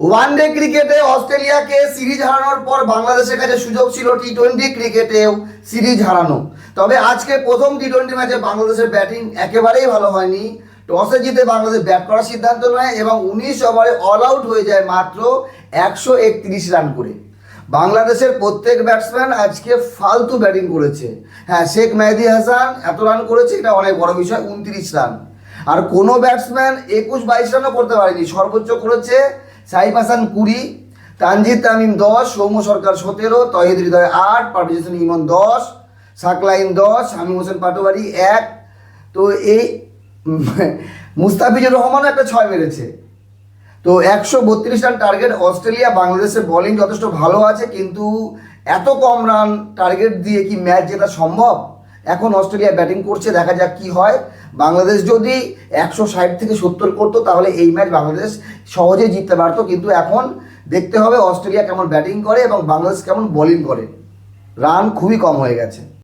One day ক্রিকেটে অস্ট্রেলিয়াকে series হারানোর পর বাংলাদেশের কাছে সুযোগ ছিল টি-20 ক্রিকেটেও সিরিজ হারানো। তবে আজকে প্রথম টি-20 ম্যাচে বাংলাদেশের ব্যাটিং একেবারেই ভালো হয়নি। টসে জিতে বাংলাদেশ ব্যাট করার সিদ্ধান্ত নেয় এবং 19 ওভারে অল আউট হয়ে যায় মাত্র 131 রান করে। বাংলাদেশের প্রত্যেক ব্যাটসম্যান আজকে ফালতু ব্যাটিং করেছে। হ্যাঁ, শেখ মেহেদী হাসান এত রান করেছে, এটা অনেক বড় বিষয়, 29 রান। আর কোনো ব্যাটসম্যান 21-22 রানও করতে পারেনি। সর্বোচ্চ করেছে সাইফ হাসান 20, তানজিদ তামিম 10, সৌম্য সরকার 17, তহিদ হৃদয় 8, পারভেজ হোসেন ইমন 10, সাকলাইন 10, শামীম হোসেন পাটোয়ারি 1। তো এই মুস্তাফিজুর রহমানও একটা 6 মেরেছে। তো 132 রান টার্গেট অস্ট্রেলিয়া। বাংলাদেশের বোলিং যথেষ্ট ভালো আছে, কিন্তু এত কম রান টার্গেট দিয়ে কি ম্যাচ জেতা সম্ভব? এখন অস্ট্রেলিয়া ব্যাটিং করছে, দেখা যাক কি হয়। বাংলাদেশ যদি 160 থেকে 70 করতো তাহলে এই ম্যাচ বাংলাদেশ সহজেই জিততে পারতো, কিন্তু এখন দেখতে হবে অস্ট্রেলিয়া কেমন ব্যাটিং করে এবং বাংলাদেশ কেমন বোলিং করে। রান খুবই কম হয়ে গেছে।